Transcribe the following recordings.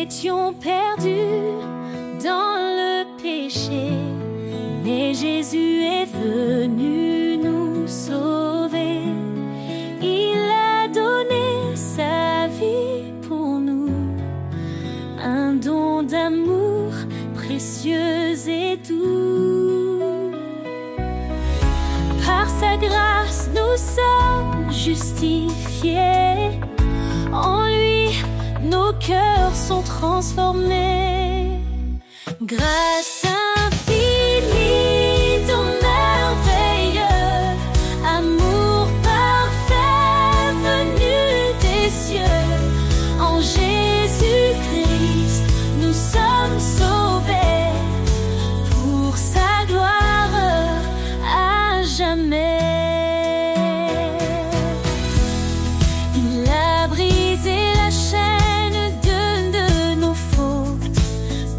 étions perdus dans le péché, mais Jésus est venu nous sauver. Il a donné sa vie pour nous, un don d'amour précieux et doux. Par sa grâce nous sommes justifiés, en lui nos cœurs sont transformés. Grâce infinie, ton merveilleux amour parfait venu des cieux, en Jésus-Christ nous sommes sauvés, pour sa gloire à jamais. Il a brisé la chaîne de nos fautes,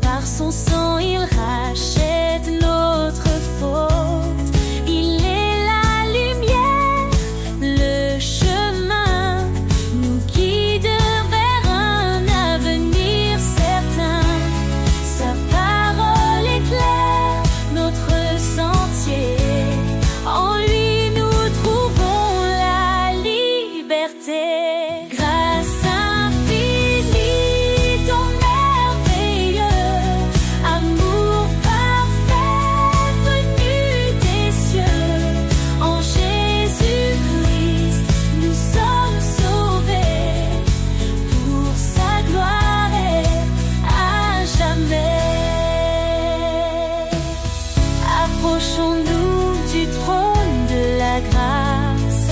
par son sang il rachète notre faute. Il est la lumière, le chemin, nous guide vers un avenir certain. Sa parole éclaire notre sentier, en lui nous trouvons la liberté. Grâce infinie, ton merveilleux amour parfait venu des cieux, en Jésus-Christ nous sommes sauvés, pour sa gloire et à jamais. Approchons-nous du trône de la grâce,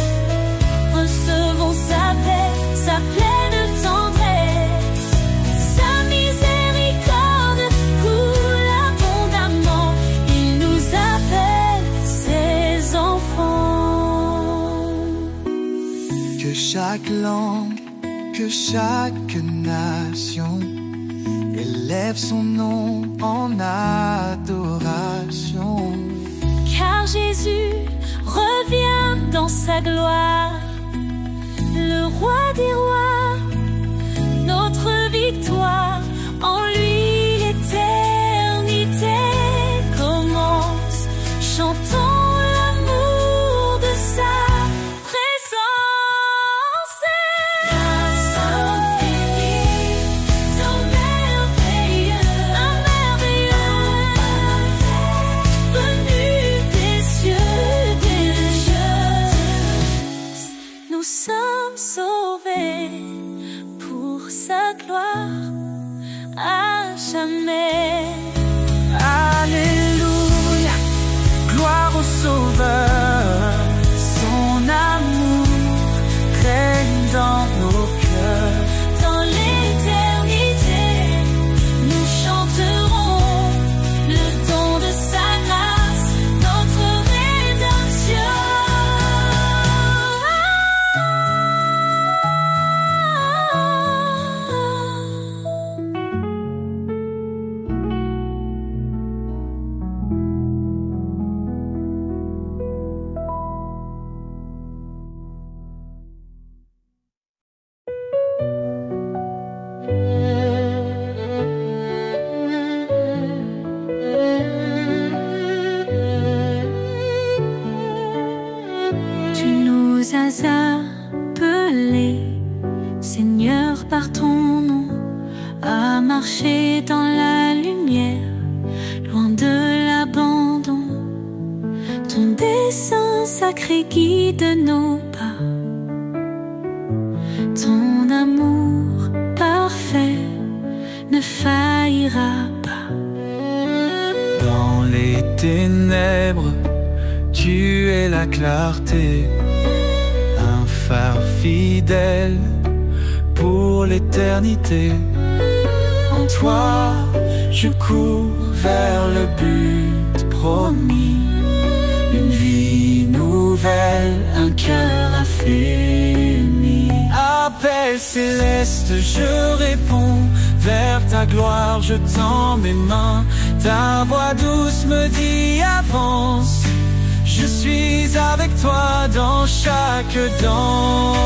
recevons sa paix, sa pleine tendresse. Sa miséricorde coule abondamment, il nous appelle ses enfants. Que chaque langue, que chaque nation élève son nom en adoration. Car Jésus revient dans sa gloire, le roi des rois, notre victoire. En lui l'éternité commence, chantons l'amour de sa présence. Grâce infinie, ton merveilleux, un merveilleux venu des cieux, nous sommes sauvés, pour sa gloire à jamais. Alléluia, gloire au Sauveur, son amour règne dans nos cœurs. Dans l'éternité, nous chanterons le don de sa grâce, notre rédemption. Tu nous as appelés, Seigneur, par ton nom, à marcher dans la lumière, loin de l'abandon. Ton dessein sacré guide nos pas, ton amour parfait ne faillira pas. Dans les ténèbres, tu es la clarté, un phare fidèle pour l'éternité. En toi, je cours vers le but promis, une vie nouvelle, un cœur affermi. Appel céleste, je réponds, vers ta gloire je tends mes mains. Ta voix douce me dit avance, je suis avec toi dans chaque danse.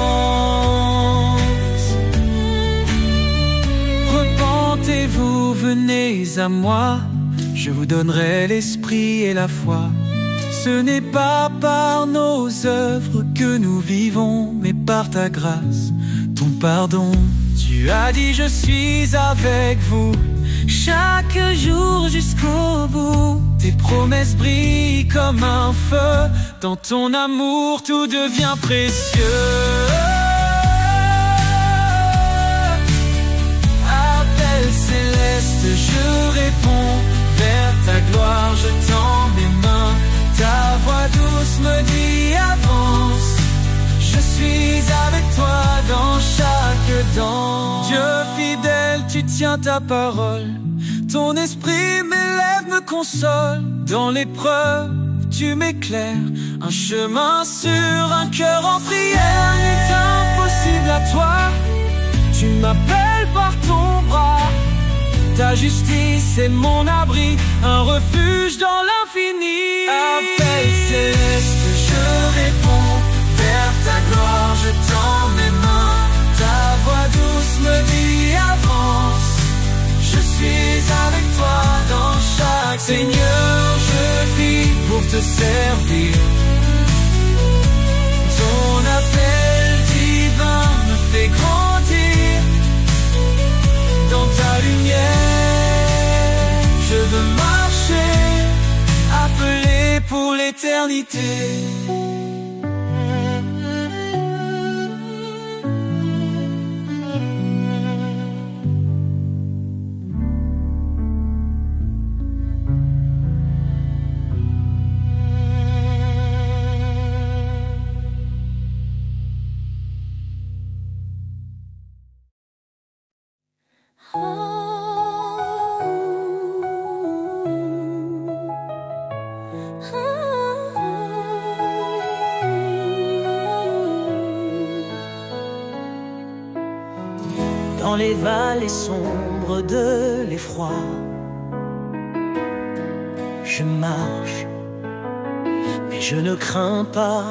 venez à moi, je vous donnerai l'esprit et la foi. Ce n'est pas par nos œuvres que nous vivons, mais par ta grâce, ton pardon. Tu as dit je suis avec vous chaque jour jusqu'au bout. Tes promesses brillent comme un feu. Dans ton amour tout devient précieux. Appel céleste, je réponds. Vers ta gloire je tends mes mains. Ta voix douce me dit avance. Je suis avec toi dans chaque danse. Dieu fidèle, tu tiens ta parole. Ton esprit m'élève, me console. Dans l'épreuve, tu m'éclaires. Un chemin sûr, un cœur en prière. N'est impossible à toi. Tu m'appelles par ton bras. Ta justice est mon abri, un refuge dans l'infini. Appel céleste, je réponds. Vers ta gloire, je tends mes mains. Ta voix douce me dit avance. Je suis avec toi dans chaque Seigneur, je vis pour te servir. Ton appel divin me fait grandir. Dans ta lumière, je veux marcher, appelé pour l'éternité. Dans les vallées sombres de l'effroi, je marche, mais je ne crains pas.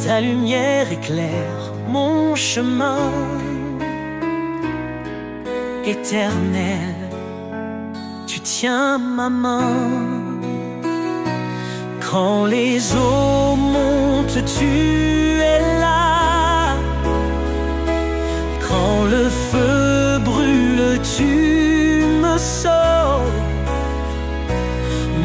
Ta lumière éclaire mon chemin. Éternel, tu tiens ma main. Quand les eaux montent, tu es là. Quand le feu brûle, tu me sauves.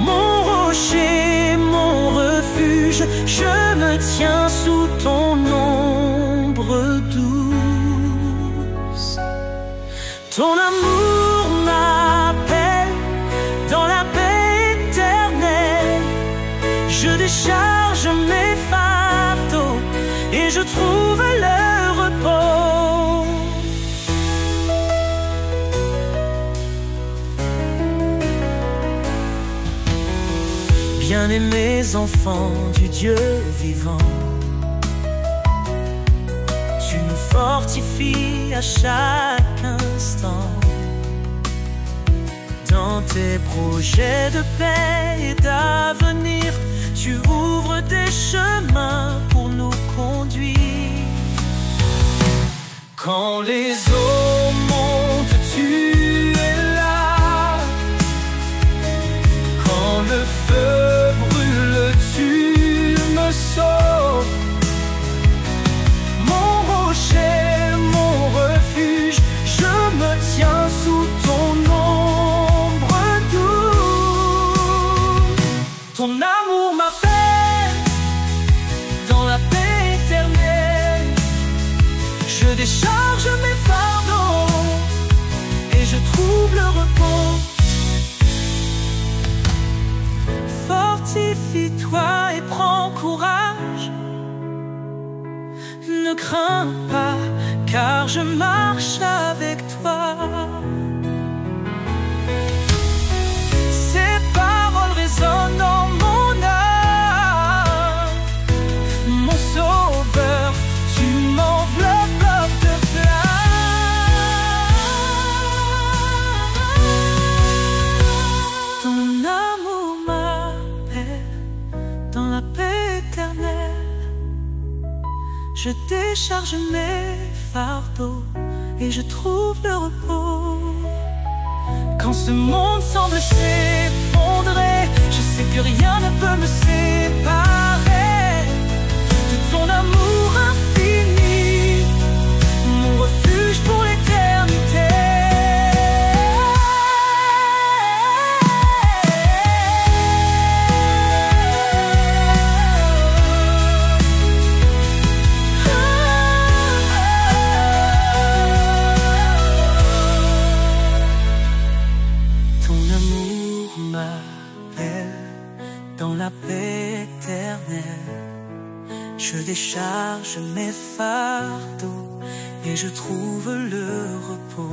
Mon rocher, mon refuge, je me tiens sous ton ombre douce. Ton amour m'appelle dans la paix éternelle. Je décharge mes fardeaux et je trouve le repos. Bien-aimés enfants du Dieu vivant, tu nous fortifies à chaque instant. Dans tes projets de paix et d'avenir, tu ouvres des chemins pour nous conduire. Quand les eaux montent, tu es là. Quand le feu brûle, tu me sauves. Mon rocher, mon refuge, je me tiens sous ton ombre douce. Ton amour m'appelle dans la paix éternelle. Je décharge mes fardeaux et je trouve le repos. Fortifie-toi et prends courage. Ne crains pas, car je marche avec toi. Ces paroles résonnent dans mon âme. Mon sauveur, tu m'enveloppes de flammes. Ton amour m'appelle dans la paix éternelle. Je décharge mes fardeaux et je trouve le repos. Quand ce monde semble s'effondrer, je sais que rien ne peut me séparer de ton amour infini, mon refuge pour l'éternité. Dans la paix éternelle, je décharge mes fardeaux et je trouve le repos.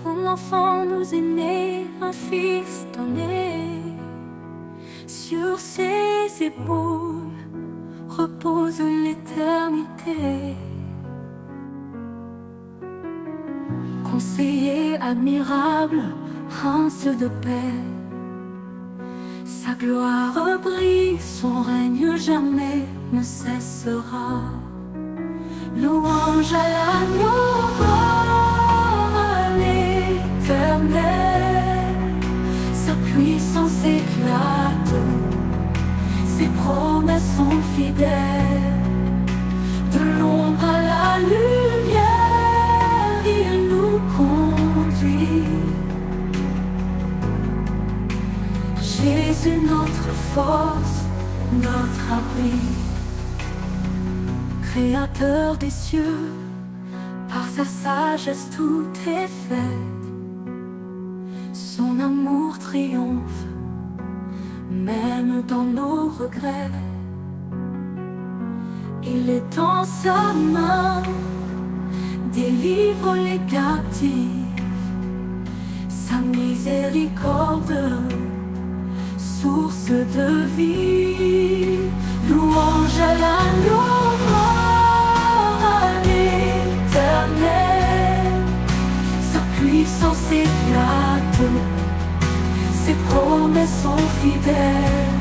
Un enfant nous est né, un fils donné. Sur ses épaules repose l'éternité. Conseiller admirable, prince de paix, sa gloire brille, son règne jamais ne cessera. Louange à l'agneau, à l'Éternel, sa puissance éclate, ses promesses sont fidèles. De l'ombre à la lumière, il nous conduit. Jésus, notre force, notre abri. Créateur des cieux, par sa sagesse tout est fait. Son amour triomphe, même dans nos regrets. Il est dans sa main, délivre les captifs. Sa miséricorde, source de vie. Louange à l'agneau, à l'Éternel, sa puissance éclate, ses promesses sont fidèles.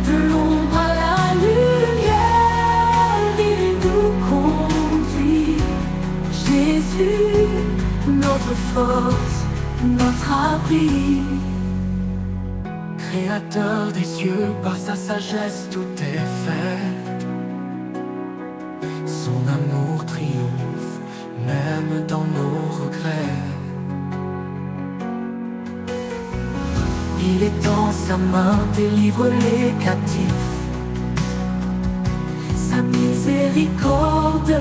De l'ombre à la lumière, il nous conduit. Jésus, notre force, notre abri. Créateur des cieux, par sa sagesse tout est fait. Son amour triomphe, même dans nos regrets. Il est dans sa main, délivre les captifs. Sa miséricorde,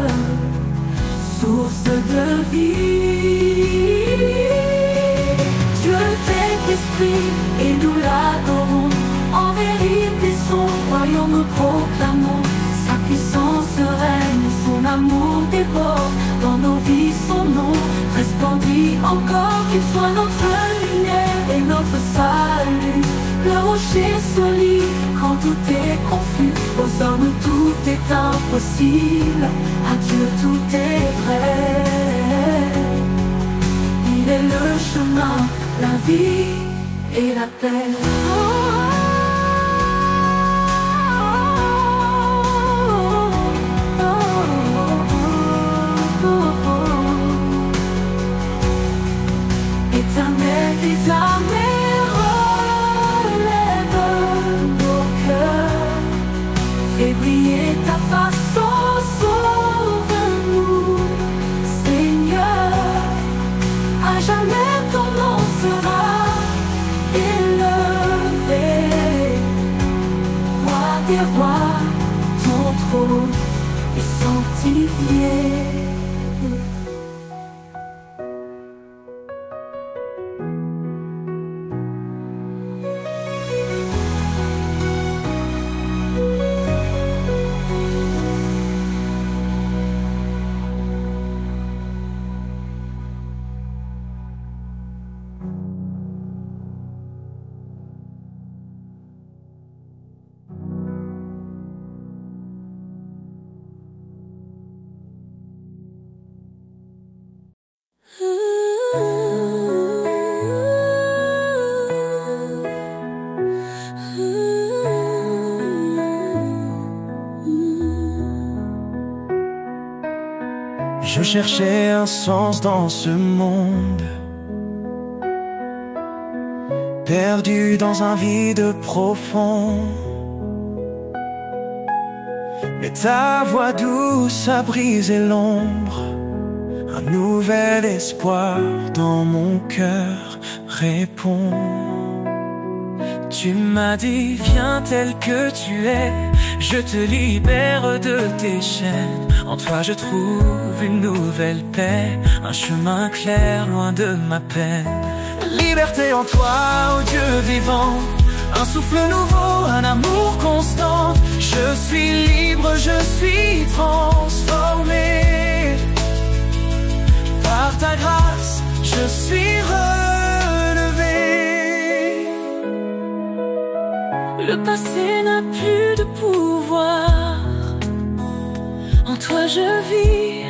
source de vie. Dieu est esprit et nous l'adorons. En vérité son royaume proclamons. Sa puissance règne, son amour déborde. Dans nos vies son nom resplendit encore. Qu'il soit notre lumière et notre salut, le rocher solide quand tout est confus. Aux hommes tout est impossible, à Dieu tout est vrai. Il est le chemin, la vie et la paix. Éternel des armées, relève nos cœurs, fais briller ta face, oh, sauve-nous, Seigneur. À jamais ton nom sera élevé, roi des rois, ton trône est sanctifié. Je cherchais un sens dans ce monde, perdu dans un vide profond. Mais ta voix douce a brisé l'ombre, un nouvel espoir dans mon cœur répond. Tu m'as dit, viens tel que tu es, je te libère de tes chaînes. En toi je trouve une nouvelle paix, un chemin clair loin de ma peine. Liberté en toi, ô Dieu vivant, un souffle nouveau, un amour constant. Je suis libre, je suis transformé. Par ta grâce, je suis relevé. Le passé n'a plus de pouvoir. En toi je vis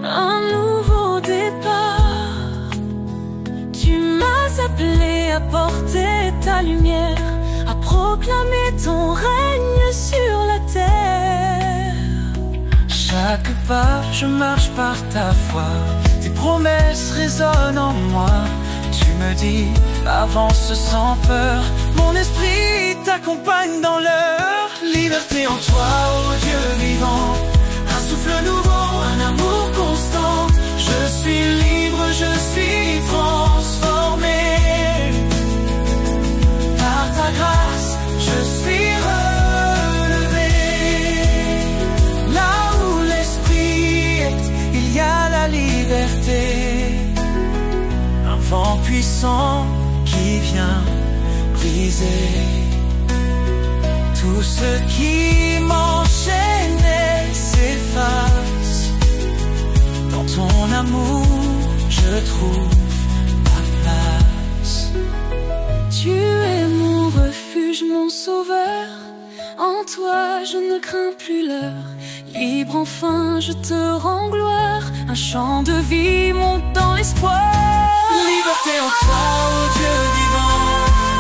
un nouveau départ. Tu m'as appelé à porter ta lumière, à proclamer ton règne sur la terre. Chaque pas, je marche par ta foi, tes promesses résonnent en moi. Tu me dis, avance sans peur, mon esprit t'accompagne dans l'heure. Liberté en toi, ô Dieu vivant, un souffle nouveau, un amour constant. Je suis libre, je suis transformé. Par ta grâce, je suis relevé. Là où l'esprit est, il y a la liberté. Un vent puissant qui vient briser tout ce qui m'enchaînait s'efface. Dans ton amour, je trouve ma place. Tu es mon refuge, mon sauveur. En toi je ne crains plus l'heure. Libre enfin je te rends gloire. Un chant de vie monte dans l'espoir. Liberté en toi, ô Dieu vivant,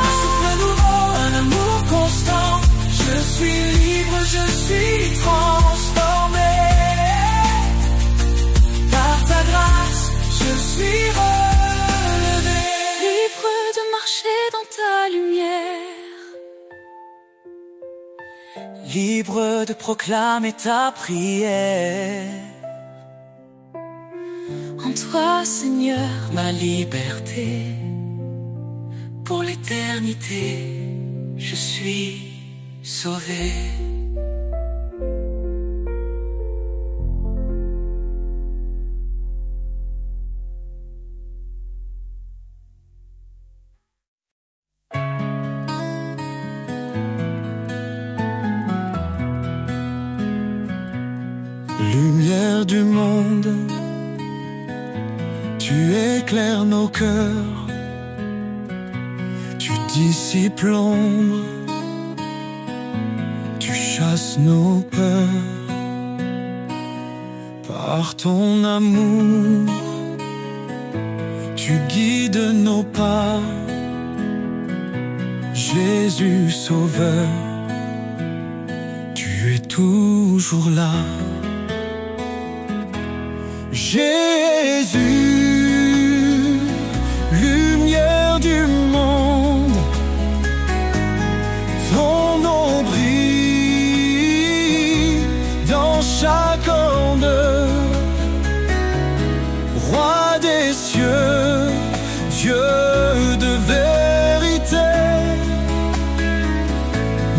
un souffle nouveau, un amour constant. Je suis libre, je suis transformé. Par ta grâce, je suis relevé. Libre de marcher dans ta lumière, libre de proclamer ta prière. en toi Seigneur, Ma liberté, pour l'éternité, je suis sauvé. Lumière du monde, tu éclaires nos cœurs, tu dissipes l'ombre, tu chasses nos peurs. Par ton amour, tu guides nos pas. Jésus Sauveur, tu es toujours là. Jésus, lumière du monde, ton nom brille dans chaque onde. Roi des cieux, Dieu de vérité,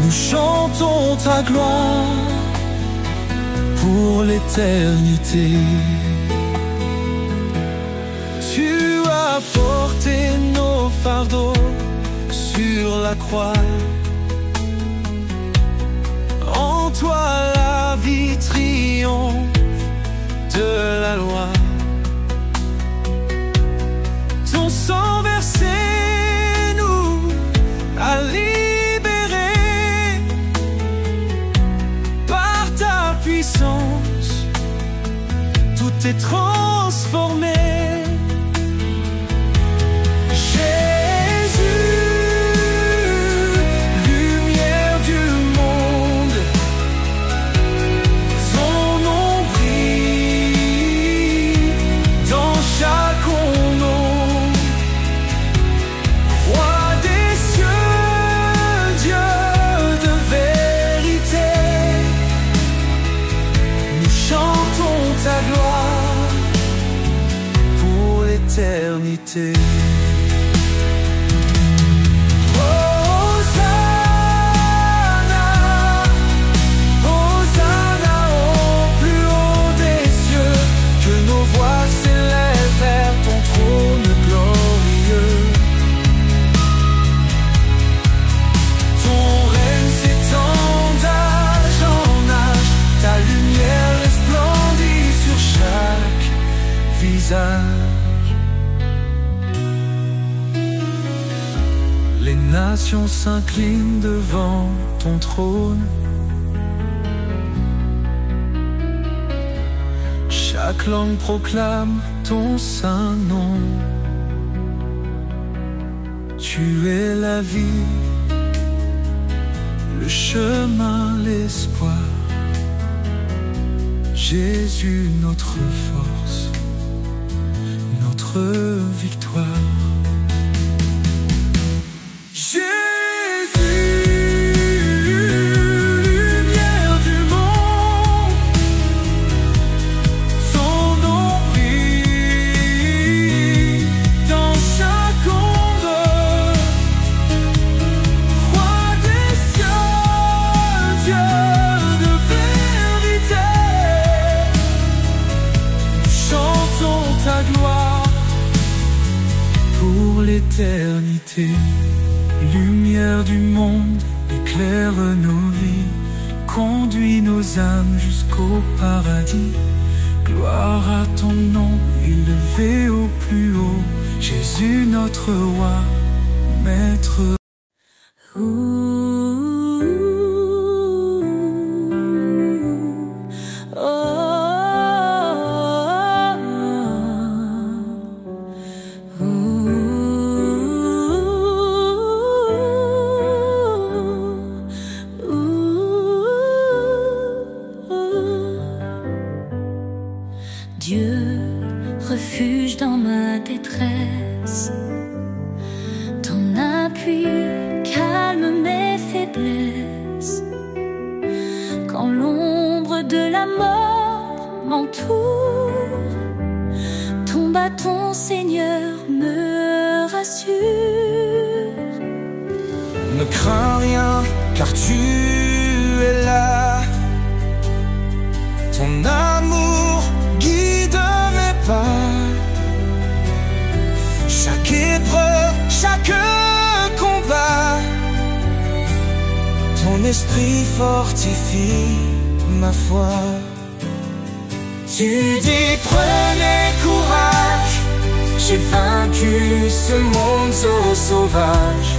nous chantons ta gloire pour l'éternité. Tu as porté nos fardeaux sur la croix. En toi la vie triomphe de la loi. Ton sang versé nous a libérés. Par ta puissance, tout est transformé. l'éternité. Les nations s'inclinent devant ton trône. Chaque langue proclame ton saint nom. Tu es la vie, le chemin, l'espoir. Jésus, notre force, notre victoire. L'éternité, lumière du monde, éclaire nos vies, conduis nos âmes jusqu'au paradis. Gloire à ton nom, élevé au plus haut, Jésus notre roi, maître. Dieu, refuge dans ma détresse, ton appui calme mes faiblesses. Quand l'ombre de la mort m'entoure, ton bâton, Seigneur, me rassure. Ne crains rien, car tu es là. Ton amour guide mes pas. Chaque épreuve, chaque combat, ton esprit fortifie ma foi. Tu dis prenez courage, j'ai vaincu ce monde sauvage.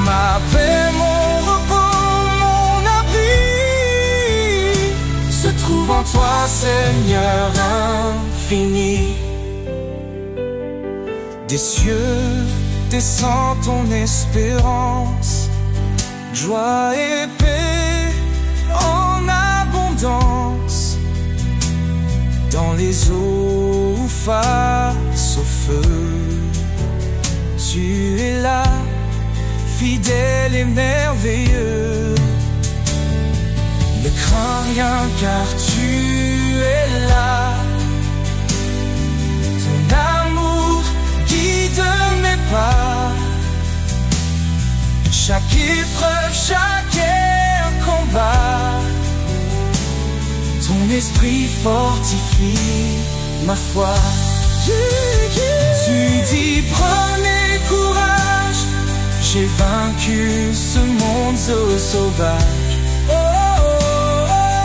Ma paix, mon repos, mon abri se trouve en toi, Seigneur infini. Des cieux descend ton espérance, joie et paix en abondance. Dans les eaux face au feu, tu es là, fidèle et merveilleux. Ne crains rien car tu es là. Ton amour guide mes pas. Chaque épreuve, chaque combat, ton esprit fortifie ma foi. Tu dis prenez courage, j'ai vaincu ce monde sauvage. Oh, oh, oh, oh.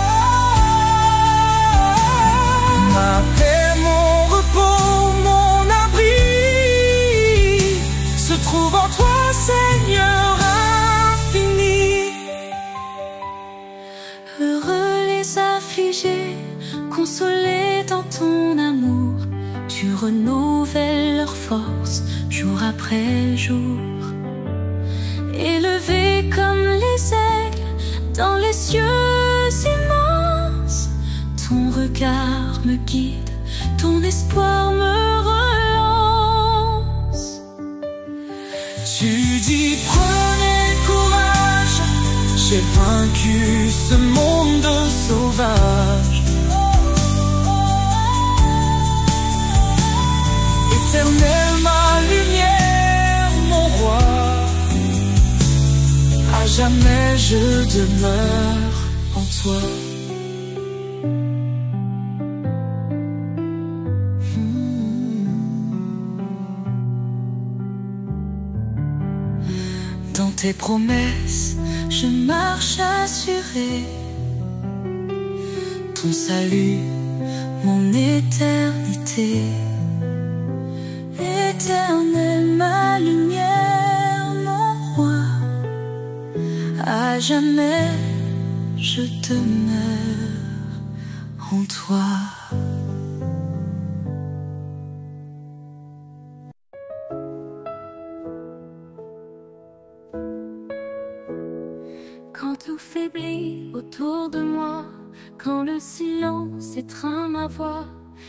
Ma paix, mon repos, mon abri se trouve en toi, Seigneur infini. Heureux les affligés, consolés dans ton amour. Tu renouvelles leur force jour après jour. Élevé comme les aigles dans les cieux immenses, ton regard me guide, ton espoir me relance. Tu dis prenez courage, j'ai vaincu ce monde sauvage. Éternel, ma lumière, mon roi, à jamais je demeure en toi. Dans tes promesses, je marche assuré. Ton salut, mon éternité. Éternel, ma lumière, mon roi, à jamais je demeure en toi. Quand tout faiblit autour de moi, quand le silence étreint ma voix,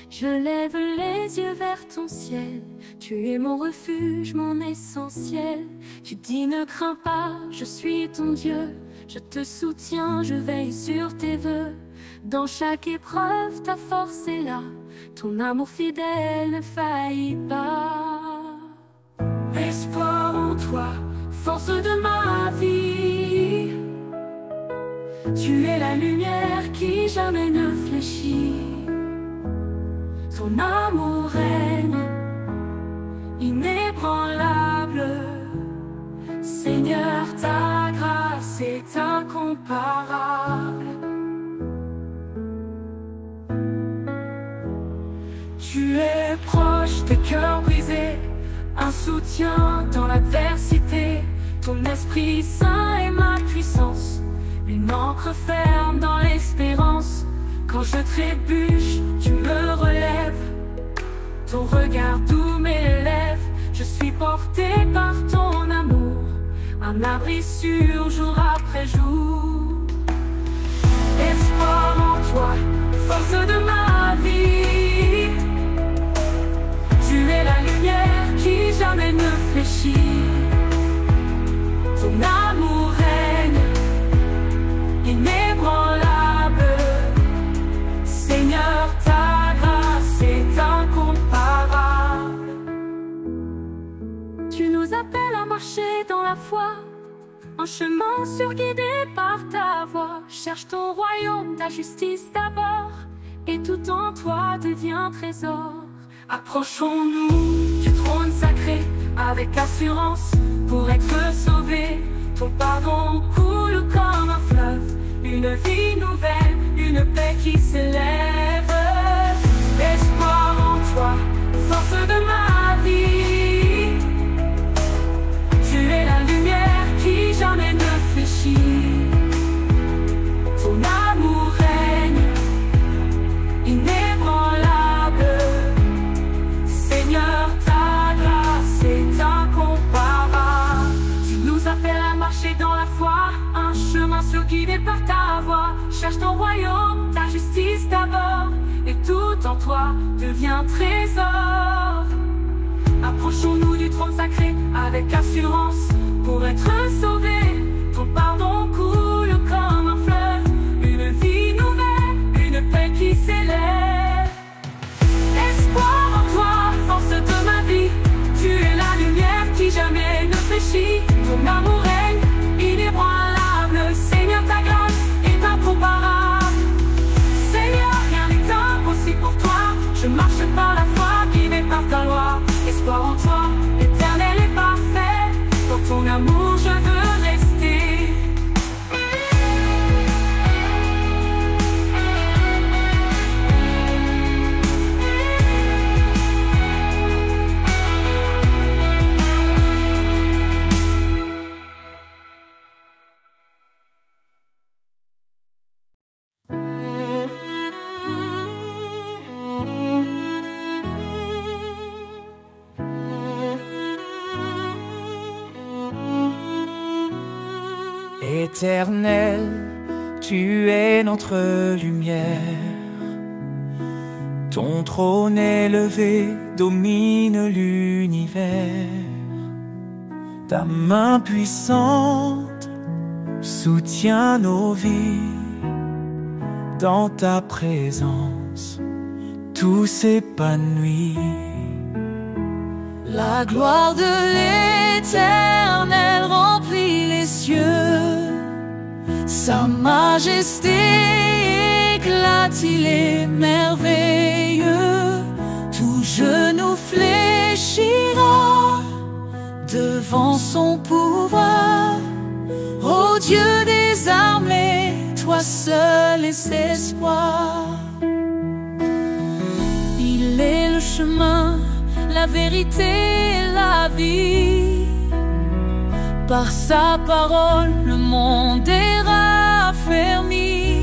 je lève les yeux vers ton ciel. Tu es mon refuge, mon essentiel. Tu dis ne crains pas, je suis ton Dieu. Je te soutiens, je veille sur tes vœux. Dans chaque épreuve, ta force est là. Ton amour fidèle ne faillit pas. Espoir en toi, force de ma vie. Tu es la lumière qui jamais ne fléchit. Ton amour règne, inébranlable. Seigneur, ta grâce est incomparable. Tu es proche des cœurs brisés, un soutien dans l'adversité. Ton Esprit Saint est ma puissance, une encre ferme dans l'espérance. Quand je trébuche, tu me relèves. Ton regard doux m'élève. Je suis porté par ton amour, un abri sûr jour après jour. Espoir en toi, force de ma vie. Tu es la lumière qui jamais ne fléchit. Ton amour règne, inébranlable. Seigneur, ta grâce est incomparable. Tu nous appelles à marcher dans la foi, un chemin surguidé par ta voix. Cherche ton royaume, ta justice d'abord, et tout en toi devient trésor. Approchons-nous du trône sacré avec assurance pour être sauvés. Ton pardon coule comme un fleuve, une vie nouvelle, une paix qui s'élève. Espoir en toi, force de ma vie. Tu es la lumière qui jamais ne fléchit. Ton amour règne, inébranlable. Seigneur, ta grâce est incomparable. Tu nous appelles à marcher dans la foi, un chemin surguidé par ta voix. Cherche ton royaume, ta justice d'abord, et tout en toi devient trésor. Approchons-nous du trône sacré avec assurance pour être sauvés. Ton pardon coule comme un fleuve, une vie nouvelle, une paix qui s'élève. Espoir en toi, force de ma vie. Tu es la lumière qui jamais ne fléchit. Ton amour règne, inébranlable. Seigneur, ta grâce est incomparable. Seigneur, rien n'est impossible pour toi. Je marche par la foi, guidé par ta loi. Espoir en toi, éternel et parfait. Dans ton amour je veux rester. Éternel, tu es notre lumière. Ton trône élevé domine l'univers. Ta main puissante soutient nos vies. Dans ta présence, tout s'épanouit. La gloire de l'Éternel remplit les cieux. Sa majesté éclate, il est merveilleux. Tout genou fléchira devant son pouvoir. Ô Dieu des armées, toi seul est espoir. Il est le chemin, la vérité et la vie. Par sa parole, le monde est raffermi.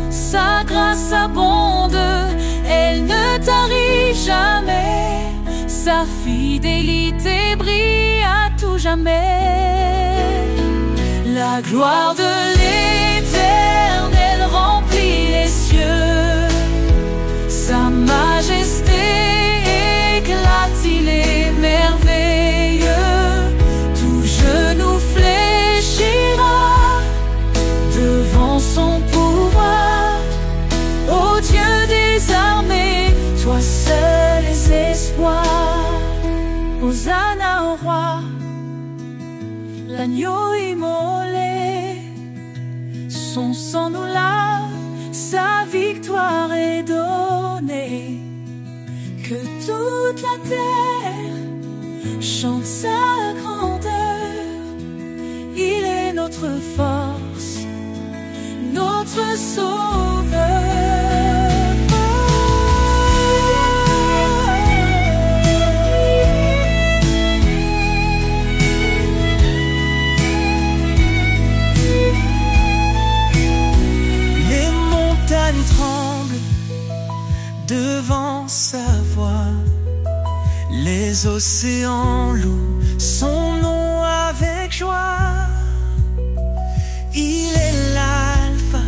Sa grâce abonde, elle ne tarit jamais. Sa fidélité brille à tout jamais. La gloire de l'Éternel remplit les cieux. Sa majesté éclate, il est merveilleux. Tout genou fléchira devant son pouvoir. Ô Dieu des armées, toi seul es espoir. Hosanna au roi, l'agneau immolé. Son sang nous lave, sa victoire est donnée. Que toute la terre chante sa grandeur. Il est notre force, notre sauveur. Devant sa voix, les océans louent son nom avec joie. Il est l'alpha,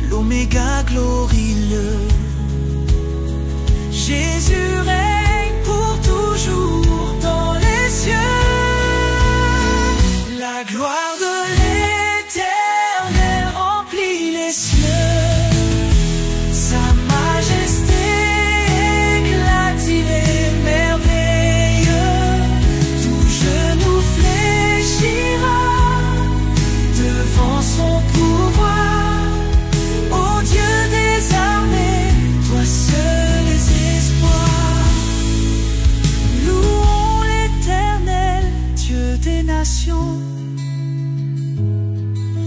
l'oméga glorieux. Jésus règne pour toujours dans les cieux. La gloire de l'Éternel remplit les cieux.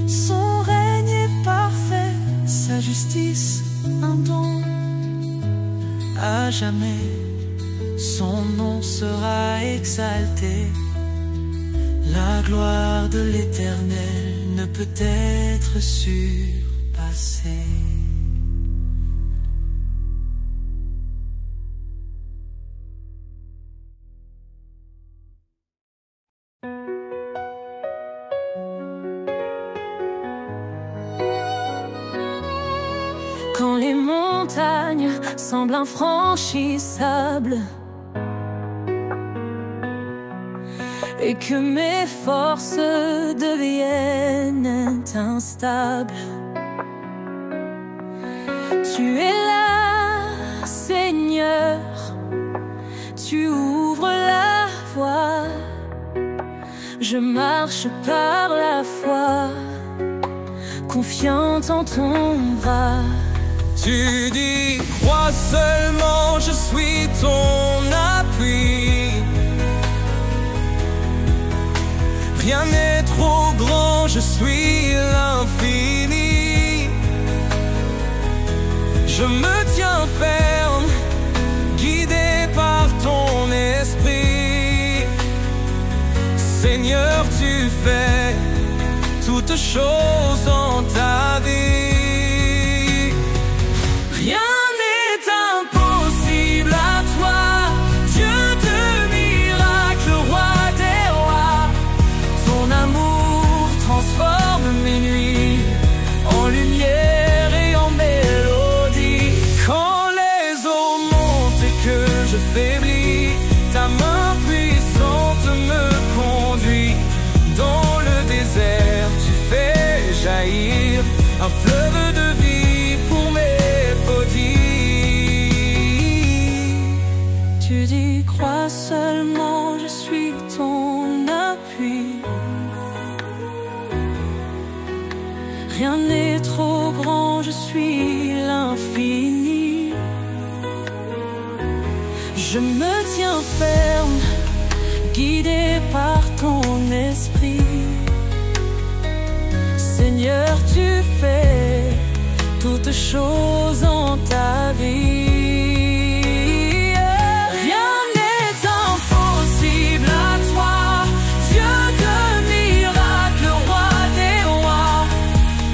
Son règne est parfait, sa justice un don. À jamais, son nom sera exalté. La gloire de l'Éternel ne peut être surpassée. Quand les montagnes semblent infranchissables et que mes forces deviennent instables, tu es là, Seigneur, tu ouvres la voie. Je marche par la foi, confiante en ton bras. Tu dis, crois seulement, je suis ton appui. Rien n'est trop grand, je suis l'infini. Je me tiens ferme, guidé par ton esprit. Seigneur, tu fais toutes choses en ta vie. Rien n'est impossible à toi, Dieu de miracles, roi des rois. Ton amour transforme mes nuits en lumière et en mélodie. Quand les eaux montent et que je faiblis, ta main puissante me conduit. Dans le désert, tu fais jaillir un fleuve je suis l'infini. Je me tiens ferme, guidé par ton esprit. Seigneur, tu fais toutes choses en ta vie. Rien n'est impossible à toi, Dieu de miracles, roi des rois.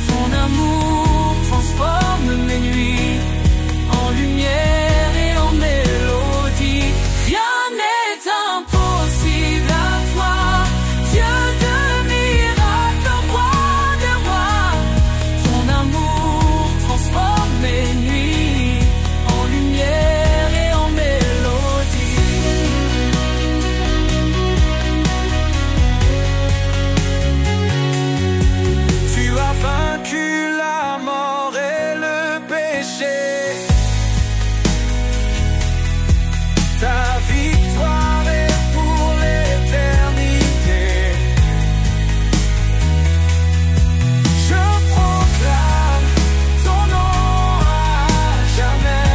Ton amour transforme mes nuits en lumière et en mélodie. Rien n'est impossible à toi, Dieu de miracles, roi des rois. Ton amour transforme mes nuits en lumière et en mélodie. Tu as vaincu la mort et le péché. Ta victoire est pour l'éternité. Je proclame ton nom à jamais.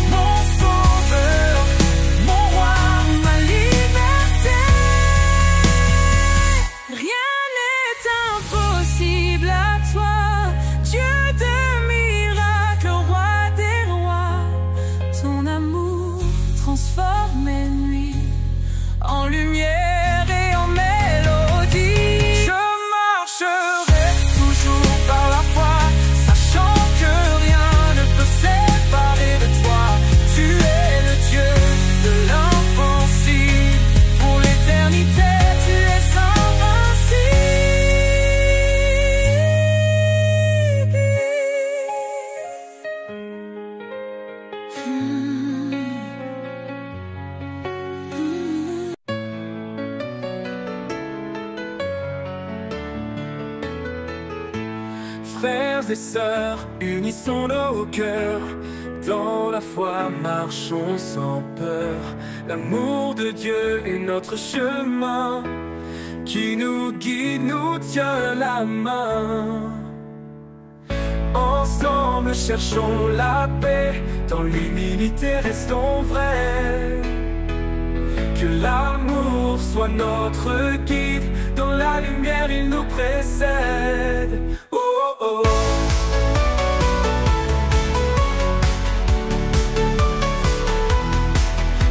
Mon sauveur, mon roi, ma liberté. Rien n'est impossible à toi, Dieu de miracles, roi des rois. Ton amour transforme mes nuits en lumière et en mélodie. Je marcherai toujours par la foi, sachant que rien ne peut séparer de toi. Tu es le Dieu de l'impossible. Pour l'éternité, tu es Frères et sœurs, unissons nos cœurs. Dans la foi, marchons sans peur. L'amour de Dieu est notre chemin, qui nous guide, nous tient la main. Ensemble, cherchons la paix. Dans l'humilité, restons vrais. Que l'amour soit notre guide. Dans la lumière, il nous précède. Oh, oh.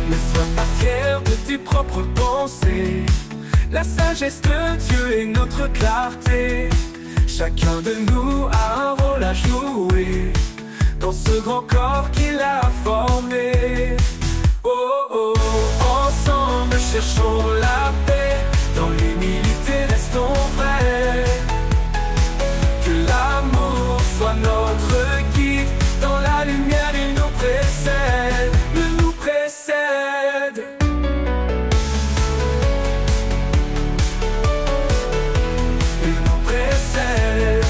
Ne sois pas fier de tes propres pensées. La sagesse de Dieu est notre clarté. Chacun de nous a un rôle à jouer dans ce grand corps qu'il a formé. Oh, oh. Ensemble, cherchons la paix. Dans l'humilité, restons vrais. Que l'amour soit notre guide. Dans la lumière, il nous précède. Il nous précède. Il nous précède.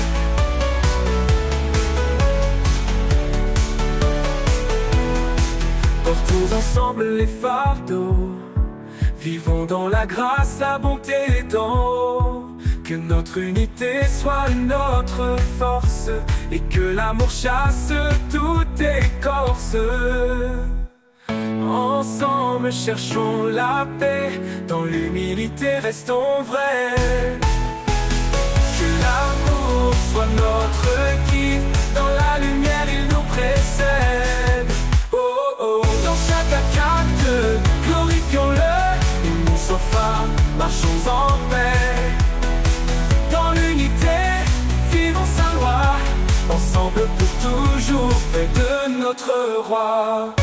Portons ensemble les fardeaux. Vivons dans la grâce, la bonté d'en haut. Que notre unité soit notre force. Et que l'amour chasse toute écorce. Ensemble cherchons la paix. Dans l'humilité restons vrais. Que l'amour soit notre guide. Dans la lumière il nous précède. Oh oh. Dans chaque acte, glorifions-le. Unis enfin, marchons en paix. Dans l'unité, vivons sa loi. Ensemble pour toujours, près de notre roi.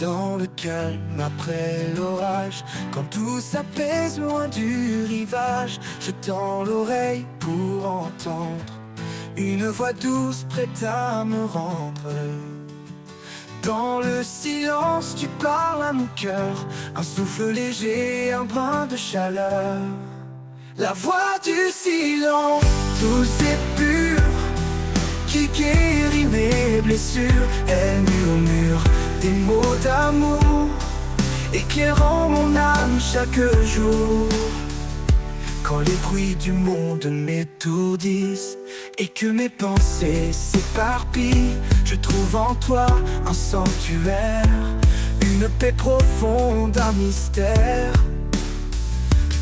dans le calme après l'orage. Quand tout s'apaise loin du rivage, je tends l'oreille pour entendre une voix douce prête à me rendre. Dans le silence, tu parles à mon cœur, un souffle léger, un brin de chaleur. La voix du silence, douce et pure, qui guérit mes blessures. Elle murmure des mots d'amour, éclairant mon âme chaque jour. Quand les bruits du monde m'étourdissent et que mes pensées s'éparpillent, je trouve en toi un sanctuaire, une paix profonde, un mystère.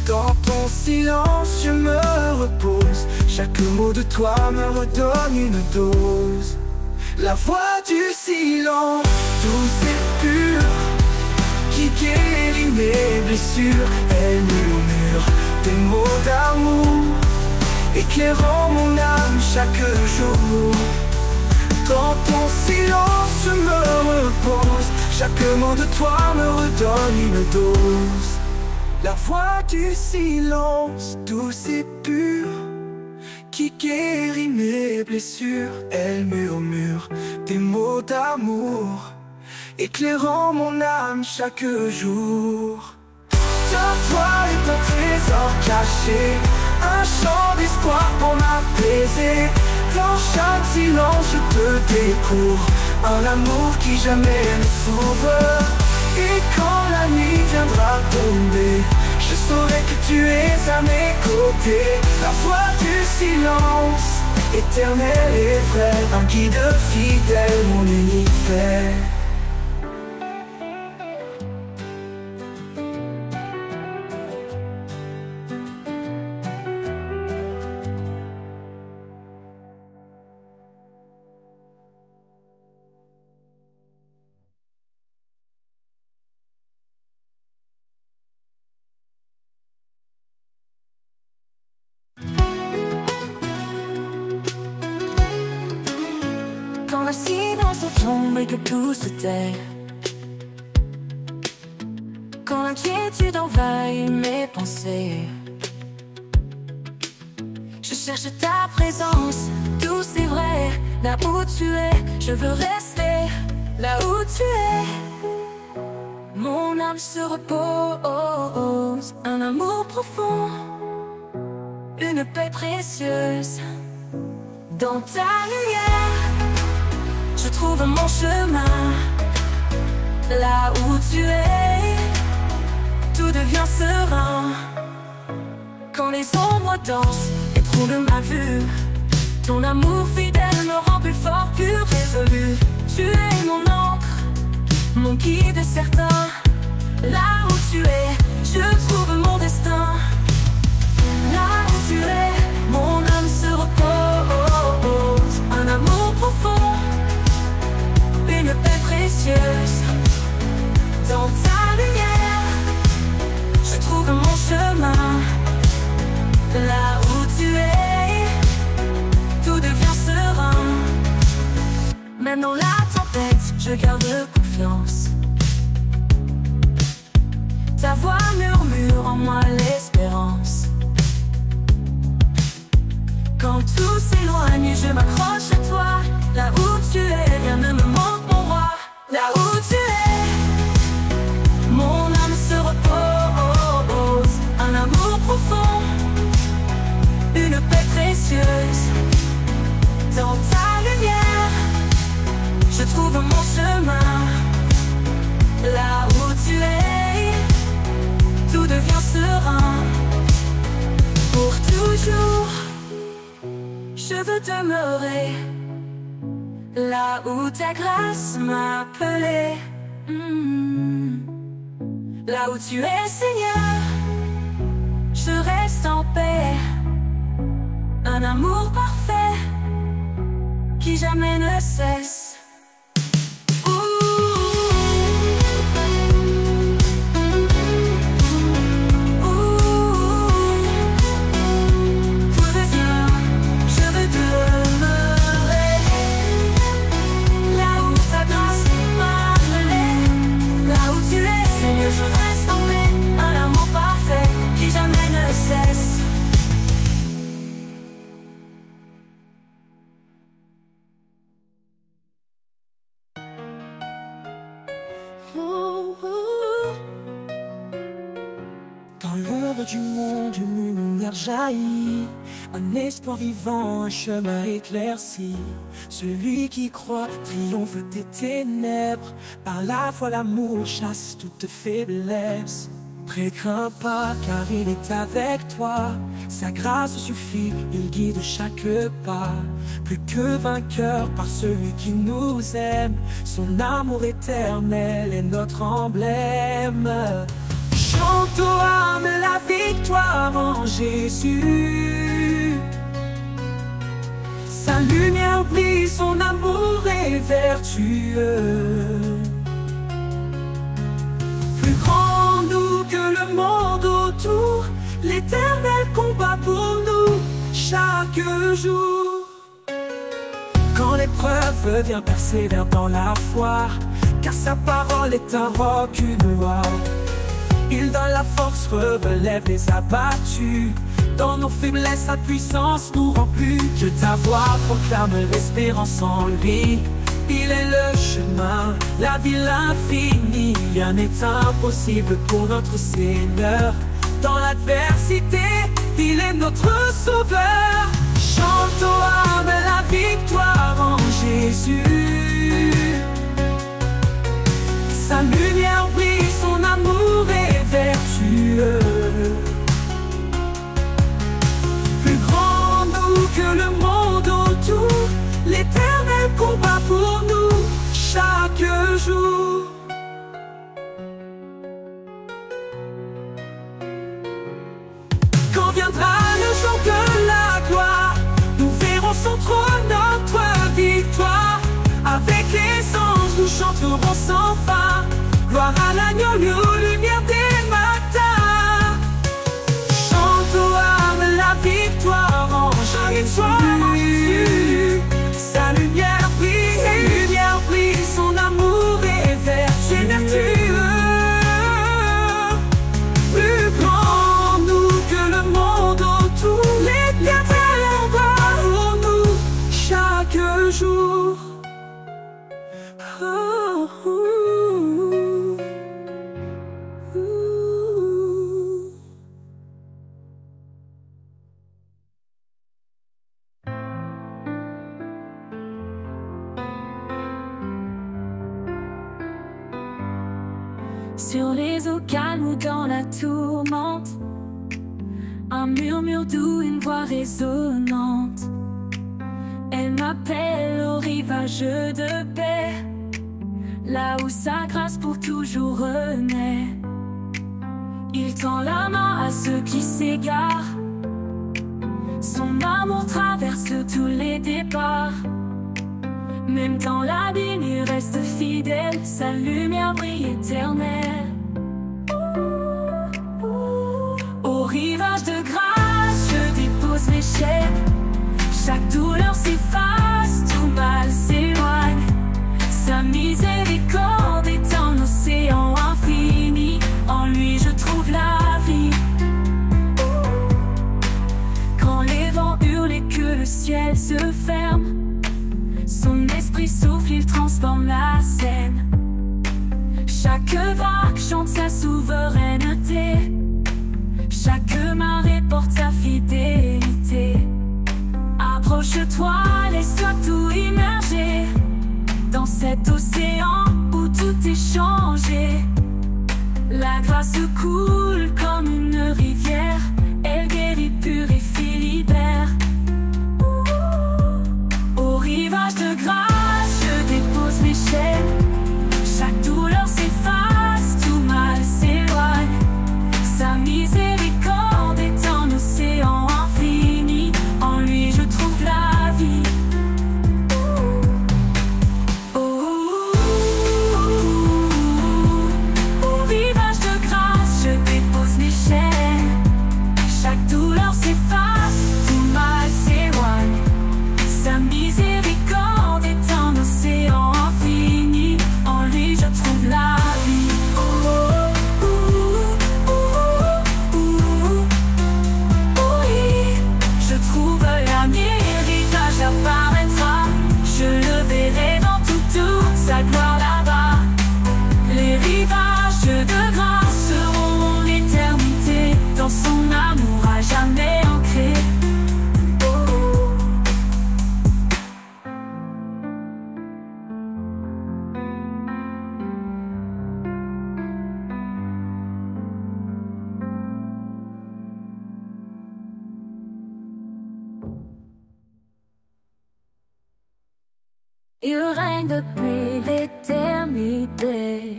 Dans ton silence je me repose, chaque mot de toi me redonne une dose. La voix du silence, douce et pure, qui guérit mes blessures. Elle murmure des mots d'amour, éclairant mon âme chaque jour. Dans ton silence je me repose, chaque mot de toi me redonne une dose. La voix du silence, douce et pure, qui guérit mes blessures. Elle murmure des mots d'amour, éclairant mon âme chaque jour. Ta voix est un trésor caché, un chant d'espoir pour m'apaiser. Dans chaque silence je te découvre un amour qui jamais ne s'ouvre. Et quand la nuit viendra tomber, je saurai que tu es à mes côtés. La voix du silence, éternelle et vraie, un guide fidèle, mon unique paix. Quand le silence tombe et que tout se tait, quand l'inquiétude envahit mes pensées, je cherche ta présence, douce et vraie. Là où tu es, je veux rester. Là où tu es, mon âme se repose. Un amour profond, une paix précieuse. Dans ta lumière, je trouve mon chemin. Là où tu es, tout devient serein. Quand les ombres dansent et troublent ma vue, ton amour fidèle me rend plus fort, plus résolu. Tu es mon encre, mon guide certain. Là où tu es, je trouve mon destin. Là où tu es, mon âme se repose. Un amour profond, une paix précieuse. Dans ta lumière, je trouve mon chemin. Là où tu es, tout devient serein. Même dans la tempête, je garde confiance. Ta voix murmure en moi l'espérance. Quand tout s'éloigne, je m'accroche à toi. Là où tu es, rien ne me manque, mon roi. Là où tu es, mon âme se repose. Un amour profond, une paix précieuse. Dans ta lumière, je trouve mon chemin. Là où tu es, tout devient serein. Pour toujours, je veux demeurer là où ta grâce m'a appelé. Là où tu es, Seigneur, je reste en paix. Un amour parfait qui jamais ne cesse. Dans l'ombre du monde, une lumière jaillit, un espoir vivant, un chemin éclairci. Celui qui croit triomphe des ténèbres, par la foi l'amour chasse toute faiblesse. Crains pas car il est avec toi, sa grâce suffit, il guide chaque pas. Plus que vainqueur par celui qui nous aime, son amour éternel est notre emblème. Chante aux âmes la victoire en Jésus. Sa lumière brille, son amour est vertueux. Plus grand nous que le monde autour, l'Éternel combat pour nous chaque jour. Quand l'épreuve vient, persévère dans la foi, car sa parole est un roc, une loi. Il donne la force, relève les abattus. Dans nos faiblesses, sa puissance nous rend plus. Que ta voix proclame l'espérance en lui. Il est le chemin, la vie, l'infini. Rien n'est impossible pour notre Seigneur. Dans l'adversité, il est notre sauveur. Chante aux âmes la victoire en Jésus. Sa lumière brille, son amour est vertueux. Plus grand nous que le monde autour, l'Éternel combat pour nous chaque jour. Quand viendra le jour de la gloire, nous verrons son trône, notre victoire. Avec les anges, nous chanterons sans fin. Gloire à l'agneau, lumière des matins. Chante aux âmes la victoire en Jésus. Sa lumière brille, son amour est vertueux. Plus grand nous que le monde autour, l'Éternel combat pour nous chaque jour. Sur les eaux calmes ou dans la tourmente, un murmure doux, une voix résonnante. Elle m'appelle au rivage de paix, là où sa grâce pour toujours renaît. Il tend la main à ceux qui s'égarent, son amour traverse tous les départs. Même dans l'abîme, il reste fidèle, sa lumière brille éternelle. Au rivage de grâce, je dépose mes chaînes. Chaque douleur s'efface, tout mal s'éloigne. Sa miséricorde est un océan infini. En lui je trouve la vie. Quand les vents hurlent et que le ciel se ferme, son esprit souffle, il transforme la scène. Chaque vague chante sa souveraineté. Chaque marée porte sa fidélité. Approche-toi, laisse-toi tout immerger dans cet océan où tout est changé. La grâce coule comme une rivière. Elle guérit, purifie, libère. Au rivage de grâce, je dépose mes chaînes. Chaque douleur s'efface, tout mal s'éloigne. Sa miséricorde est un océan infini. En lui je trouve la vie. Au rivage de grâce, je dépose mes chaînes. Chaque douleur s'efface. Il règne depuis l'éternité.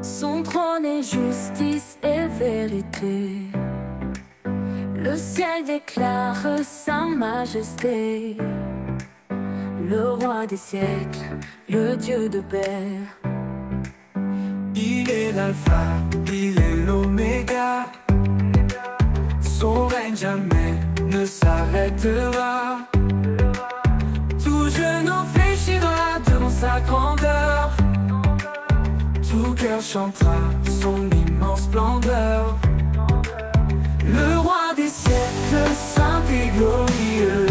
Son trône est justice et vérité. Le ciel déclare sa majesté. Le roi des siècles, le Dieu de paix. Il est l'alpha, il est l'oméga. Son règne jamais ne s'arrêtera. Tout genou fléchira devant sa grandeur. Tout cœur chantera son immense splendeur. Le roi des siècles, saint et glorieux.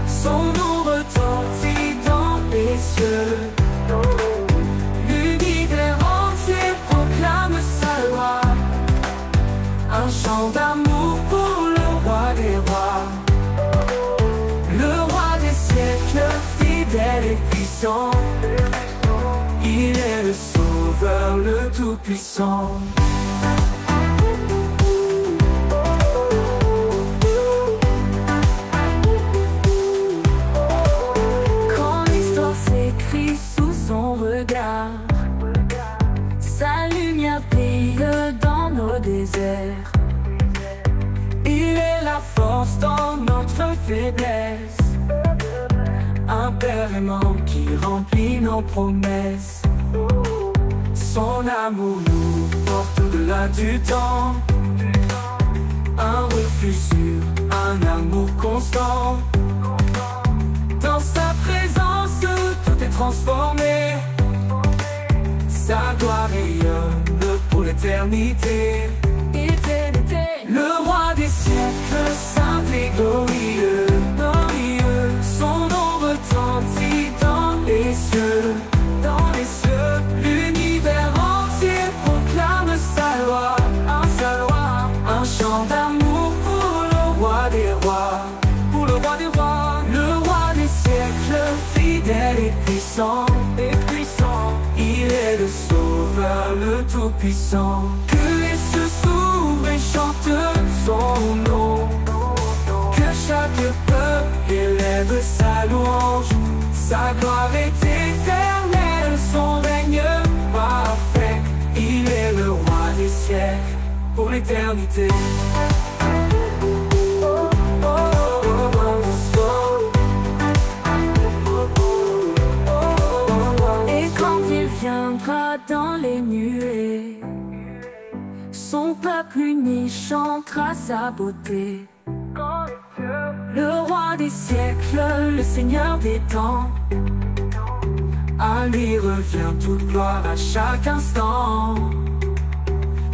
Son nom retentit dans les cieux. L'univers entier proclame sa loi. Un chant d'amour pour le roi des rois. Le roi des siècles, fidèle et puissant. Il est le sauveur, le tout-puissant. Quand l'histoire s'écrit sous son regard, sa lumière brille dans nos déserts. Il est la force dans notre faiblesse. Un père aimant qui remplit nos promesses. Son amour nous porte au-delà du temps. Un refuge sûr, un amour constant. Dans sa présence, tout est transformé. Sa gloire rayonne pour l'éternité. Le roi des siècles, saint et glorieux. Son nom retentit dans les cieux. L'univers entier proclame sa loi. Un chant d'amour pour le roi des rois. Le roi des siècles, fidèle et puissant. Il est le sauveur, le tout-puissant. Que les cieux s'ouvrent et chantent son nom. Que chaque peuple élève sa louange. Sa gloire est éternelle, son règne parfait. Il est le roi des siècles pour l'éternité. Et quand il viendra dans les nuées, son peuple uni chantera sa beauté. Le roi des siècles, le Seigneur des temps, à lui revient toute gloire à chaque instant.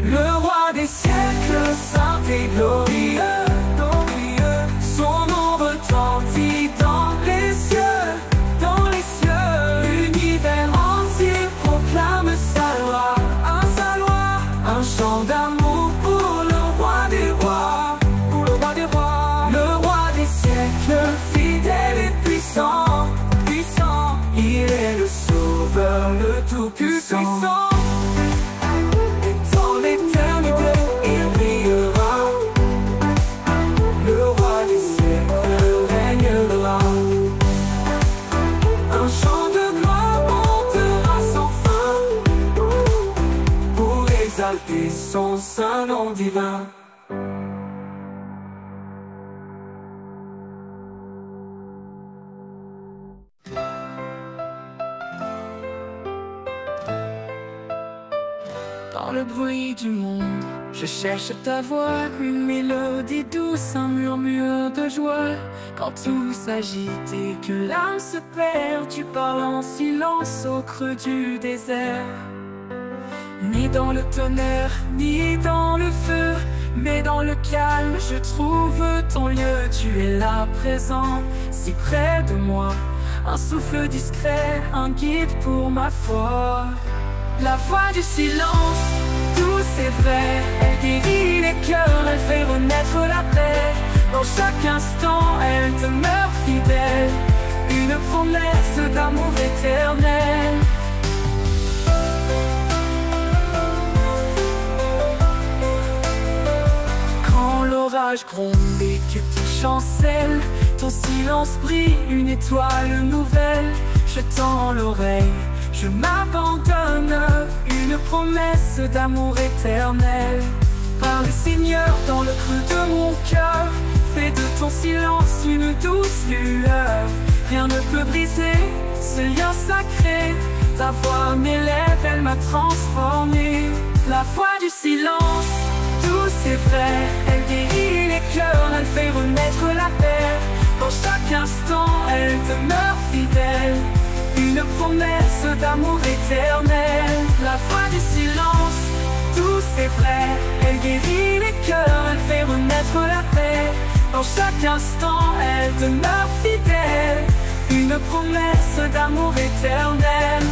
Le roi des siècles, saint et glorieux. Son nom retentit dans les cieux. L'univers entier proclame sa loi. Un chant d'amour pour le roi des rois. Le roi des siècles, fidèle et puissant. Il est le sauveur, le tout-puissant. Et dans l'éternité, il brillera. Le roi des siècles régnera. Un chant de gloire montera sans fin pour exalter son saint nom divin. Dans le bruit du monde, je cherche ta voix, une mélodie douce, un murmure de joie. Quand tout s'agite et que l'âme se perd, tu parles en silence au creux du désert. Ni dans le tonnerre, ni dans le feu, mais dans le calme, je trouve ton lieu. Tu es là présent, si près de moi, un souffle discret, un guide pour ma foi. La voix du silence, douce et vraie, elle guérit les cœurs, elle fait renaître la paix. Dans chaque instant, elle demeure fidèle, une promesse d'amour éternel. Quand l'orage gronde et que tout chancelle, ton silence brille une étoile nouvelle. Je tends l'oreille, je m'abandonne, une promesse d'amour éternel. Parle Seigneur dans le creux de mon cœur, fais de ton silence une douce lueur. Rien ne peut briser ce lien sacré, ta voix m'élève, elle m'a transformé. La voix du silence, douce et vraie, elle guérit les cœurs, elle fait renaître la paix. Dans chaque instant, elle demeure fidèle, une promesse d'amour éternel. La voix du silence, douce et vraie, elle guérit les cœurs, elle fait renaître la paix. Dans chaque instant, elle demeure fidèle, une promesse d'amour éternel.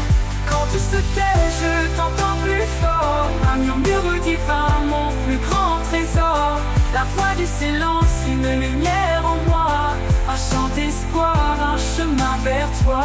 Quand tout se tait, je t'entends plus fort, un murmure divin, mon plus grand trésor. La voix du silence, une lumière en moi, un chant d'espoir, un chemin vers toi.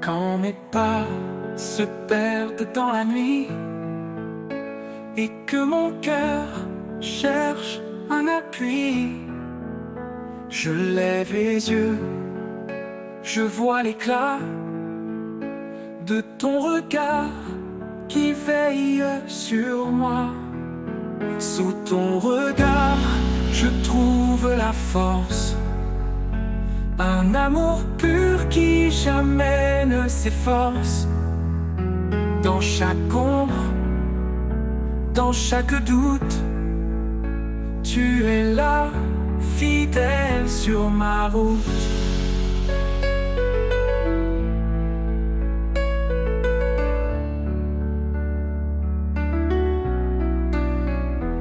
Quand mes pas se perdent dans la nuit et que mon cœur cherche un appui, je lève les yeux, je vois l'éclat de ton regard qui veille sur moi. Sous ton regard, je trouve la force, un amour pur qui jamais ne s'efforce. Dans chaque ombre, dans chaque doute, tu es là, fidèle sur ma route.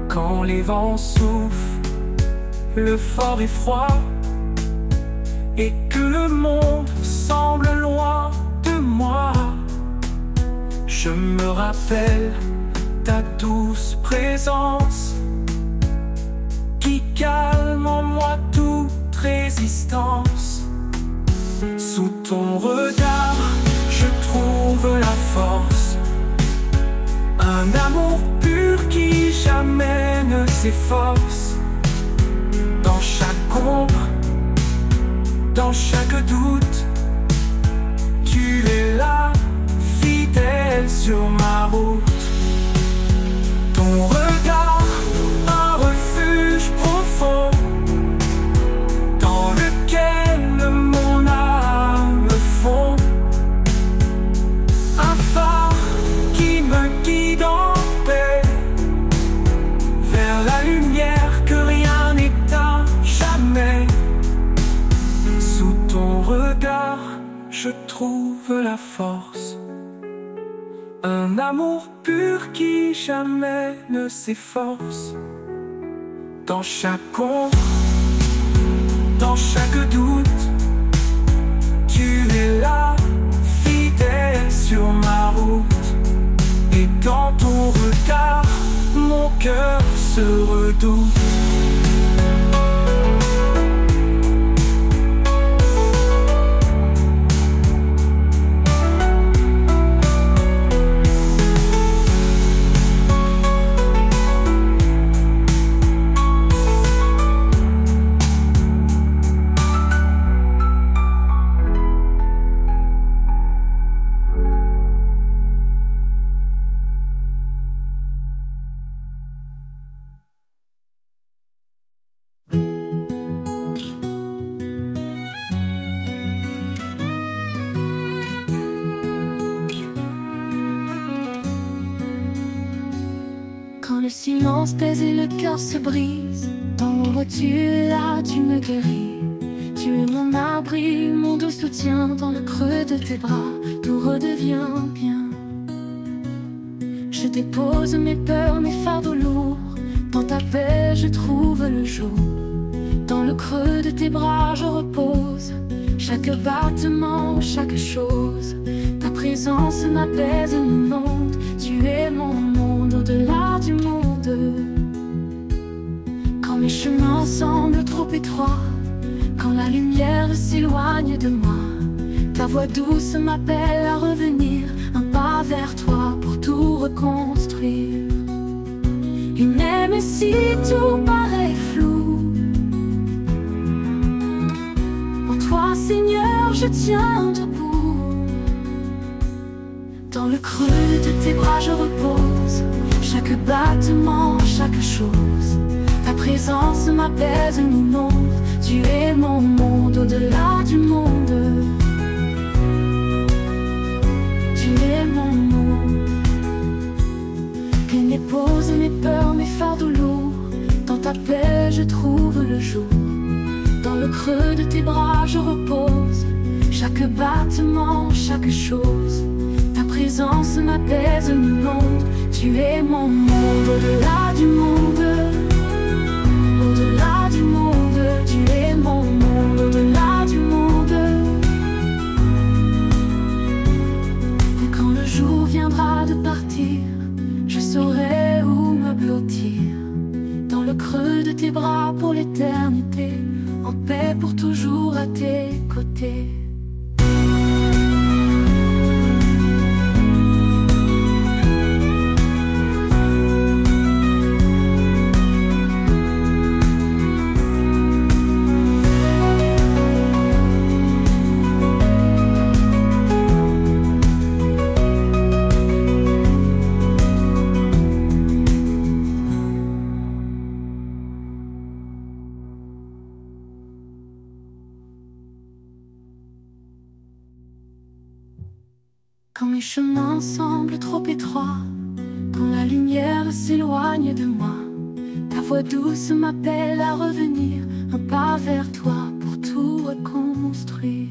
Quand les vents soufflent, le fort et froid, et que le monde semble loin de moi, je me rappelle ta douce présence qui calme en moi toute résistance. Sous ton regard, je trouve la force, un amour pur qui jamais ne s'efforce. Dans chaque ombre, dans chaque doute, tu es là, fidèle sur ma route. Ton regard, un refuge profond, dans lequel mon âme fond. Un phare la force. Un amour pur qui jamais ne s'efforce. Dans chaque ombre, dans chaque doute, tu es là, fidèle sur ma route. Et dans ton regard, mon cœur se redoute. Quand le silence pèse et le cœur se brise, dans l'ombre tu es là, tu me guéris. Tu es mon abri, mon doux soutien. Dans le creux de tes bras, tout redevient bien. Je dépose mes peurs, mes fardeaux lourds. Dans ta paix je trouve le jour. Dans le creux de tes bras je repose. Chaque battement, chaque chose. Ta présence m'apaise, m'inonde. Tu es mon monde au-delà du monde. Quand mes chemins semblent trop étroits, quand la lumière s'éloigne de moi, ta voix douce m'appelle à revenir. Un pas vers toi pour tout reconstruire. Et même si tout paraît flou, en toi Seigneur je tiens debout. Dans le creux de tes bras je repose. Chaque battement, chaque chose. Ta présence m'apaise, m'inonde. Tu es mon monde au-delà du monde. Tu es mon monde. Qu'elle dépose mes peurs, mes fardeaux lourds. Dans ta paix je trouve le jour. Dans le creux de tes bras je repose. Chaque battement, chaque chose. Ta présence m'apaise, m'inonde. Tu es mon monde au-delà du monde. Au-delà du monde. Tu es mon monde au-delà du monde. Et quand le jour viendra de partir, je saurai où me blottir. Dans le creux de tes bras pour l'éternité, en paix pour toujours à tes côtés. Quand mes chemins semblent trop étroits, quand la lumière s'éloigne de moi, ta voix douce m'appelle à revenir. Un pas vers toi pour tout reconstruire.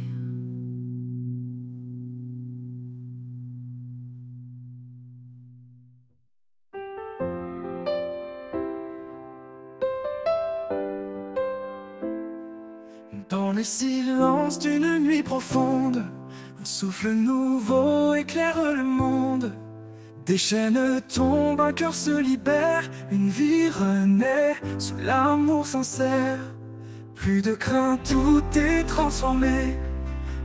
Dans le silence d'une nuit profonde, un souffle nouveau éclaire le monde. Des chaînes tombent, un cœur se libère. Une vie renaît sous l'amour sincère. Plus de crainte, tout est transformé.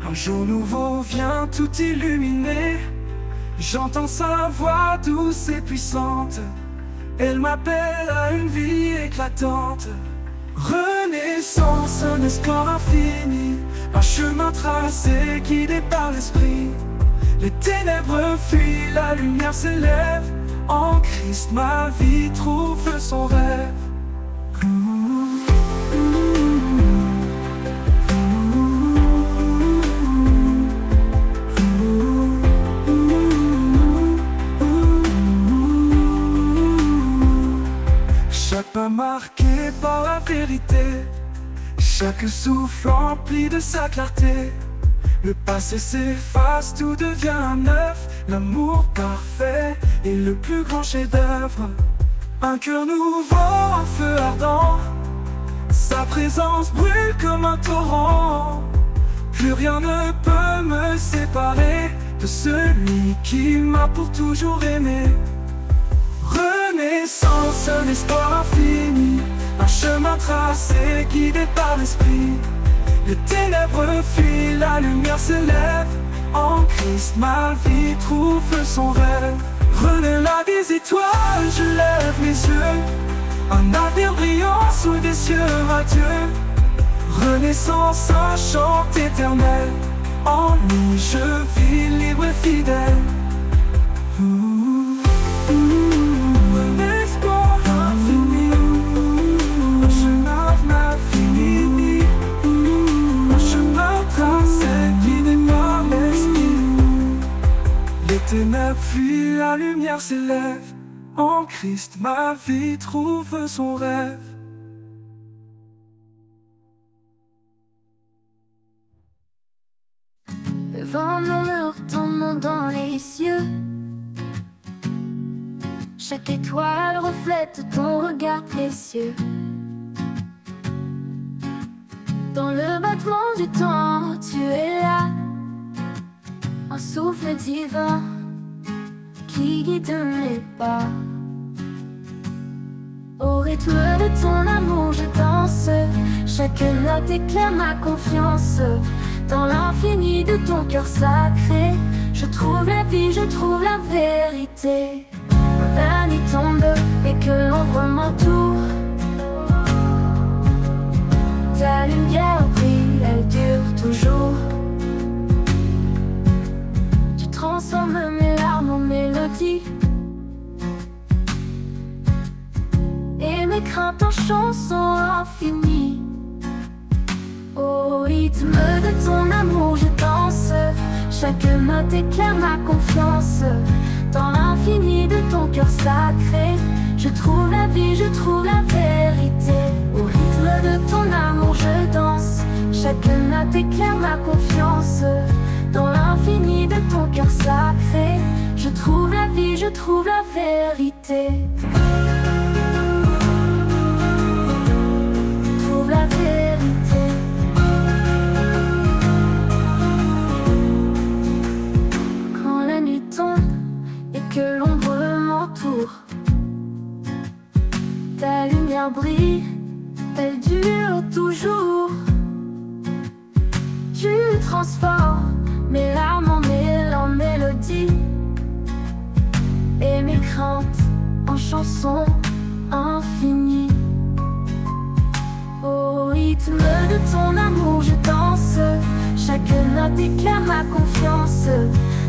Un jour nouveau vient tout illuminer. J'entends sa voix douce et puissante. Elle m'appelle à une vie éclatante. Renaissance, un espoir infini. Un chemin tracé, guidé par l'esprit. Les ténèbres fuient, la lumière s'élève. En Christ, ma vie trouve son rêve. Chaque pas marqué par la vérité, chaque souffle empli de sa clarté. Le passé s'efface, tout devient neuf. L'amour parfait est le plus grand chef-d'œuvre. Un cœur nouveau, un feu ardent. Sa présence brûle comme un torrent. Plus rien ne peut me séparer de celui qui m'a pour toujours aimé. Renaissance, un espoir infini, un chemin tracé, guidé par l'esprit. Les ténèbres fuient, la lumière s'élève. En Christ ma vie trouve son rêve. Renaît là des étoiles, je lève mes yeux. Un avenir brillant sous des cieux radieux. Renaissance, un chant éternel. En lui je vis libre et fidèle. Un espoir infini, un chemin infini, un chemin tracé, guidé par l'esprit. Les ténèbres fuient, la lumière s'élève. En Christ ma vie trouve son rêve. Le vent murmure ton nom dans les cieux. Chaque étoile reflète ton regard précieux. Dans le battement du temps, tu es là. Un souffle divin qui guide mes pas. Au rythme de ton amour je danse. Chaque note éclaire ma confiance. Dans l'infini de ton cœur sacré, je trouve la vie, je trouve la vérité. La nuit tombe et que l'ombre m'entoure. Ta lumière brille, elle dure toujours. Tu transformes mes larmes en mélodie et mes craintes en chansons infinies. Au rythme de ton amour je danse. Chaque note éclaire ma confiance. Dans l'infini de ton cœur sacré, je trouve la vie, je trouve la vérité. Au rythme de ton amour je danse. Chaque note éclaire ma confiance. Dans l'infini de ton cœur sacré, je trouve la vie, je trouve la vérité. Trouve la vérité. Quand la nuit tombe et que l'ombre m'entoure, ta lumière brille, elle dure toujours. Tu transformes mes larmes en mélodie et mes craintes en chansons infinies. Au rythme de ton amour je danse. Chaque note éclaire ma confiance.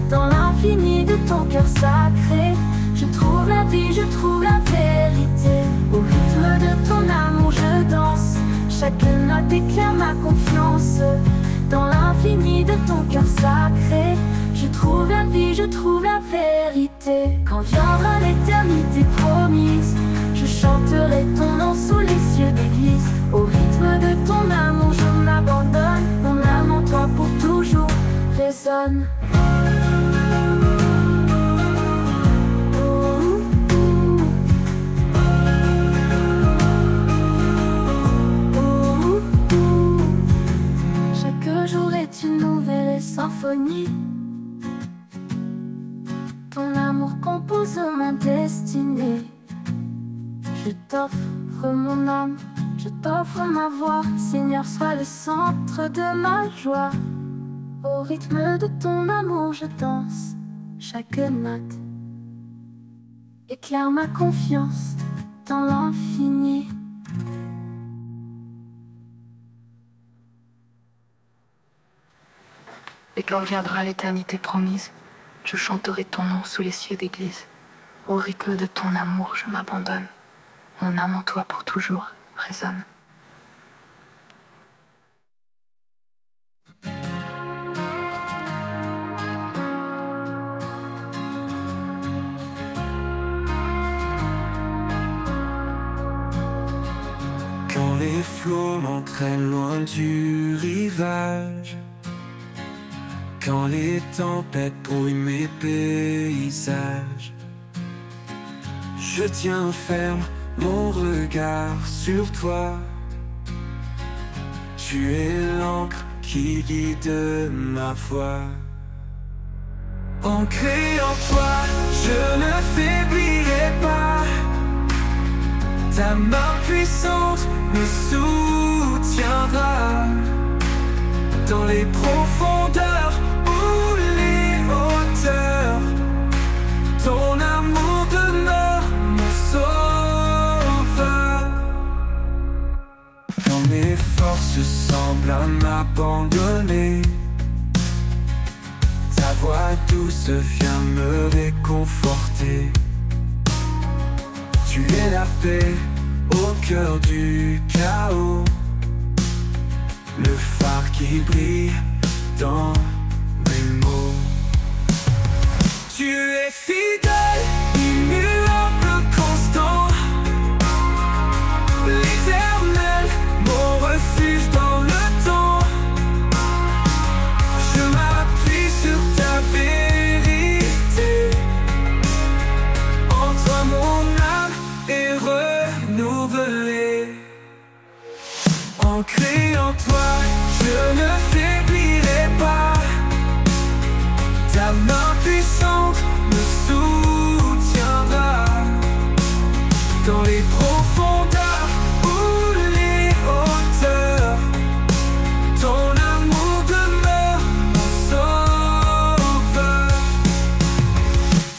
Dans l'infini de ton cœur sacré, je trouve la vie, je trouve la vérité. Au rythme de ton amour je danse. Chaque note éclaire ma confiance. Dans l'infini de ton cœur sacré, je trouve la vie, je trouve la vérité. Quand viendra l'éternité promise, je chanterai ton nom sous les cieux d'église. Au rythme de ton amour je m'abandonne. Mon âme en toi pour toujours résonne. Chaque jour est une nouvelle symphonie. Ton amour compose ma destinée. Je t'offre mon âme, je t'offre ma voix. Seigneur, sois le centre de ma joie. Au rythme de ton amour je danse. Chaque note éclaire ma confiance dans l'infini. Et quand viendra l'éternité promise, je chanterai ton nom sous les cieux d'église. Au rythme de ton amour, je m'abandonne. Mon âme en toi pour toujours résonne. Quand les flots m'entraînent loin du rivage, Quand les tempêtes brouillent mes paysages, je tiens ferme mon regard sur toi. Tu es l'encre qui guide ma voie. Ancré en toi, je ne faiblirai pas. Ta main puissante me soutiendra. Dans les profondeurs ou les hauteurs, ton amour demeure mon sauveur. Quand mes forces semblent m'abandonner, ta voix douce vient me réconforter. Tu es la paix au cœur du chaos, le phare qui brille dans mes mots. Tu es fidèle, immuable, constant, l'éternel, mon refuge dans le temps. Je m'appuie sur ta vérité, en toi mon âme est renouvelée. Ancré en toi, je ne faiblirai pas. Ta main puissante me soutiendra. Dans les profondeurs ou les hauteurs, ton amour demeure mon sauveur.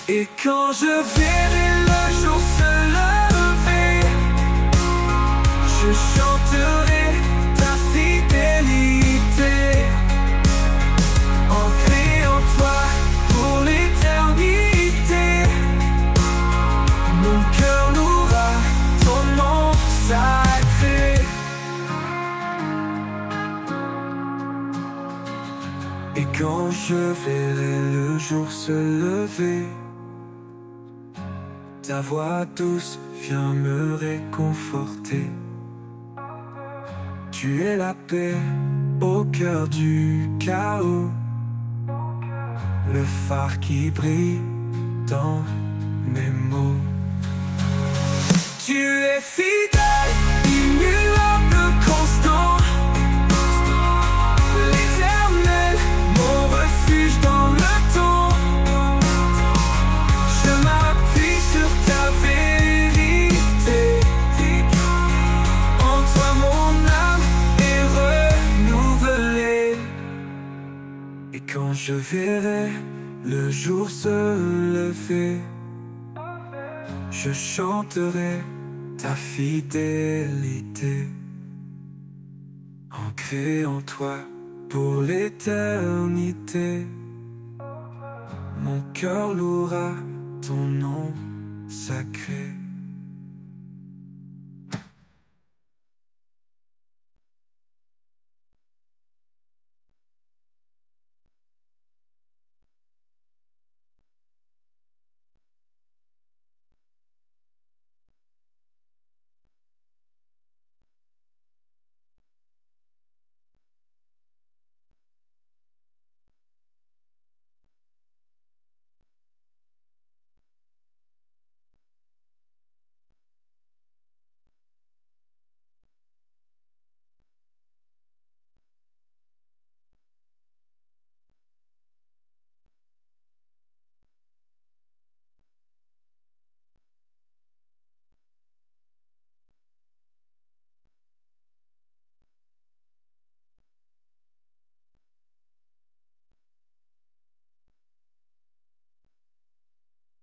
Et quand je verrai le jour se lever, je chanterai ta fidélité. Ancré en toi pour l'éternité, mon cœur louera ton nom sacré. Et quand je verrai le jour se lever, ta voix douce vient me réconforter. Tu es la paix au cœur du chaos, le phare qui brille dans mes mots. Tu es fidèle, immuable, constant, l'éternel, mon refuge dans le temps. Je m'appuie sur ta vérité, en toi mon âme est renouvelée. Et quand je verrai le jour se lever, je chanterai ta fidélité. Ancré en toi pour l'éternité, mon cœur louera ton nom sacré.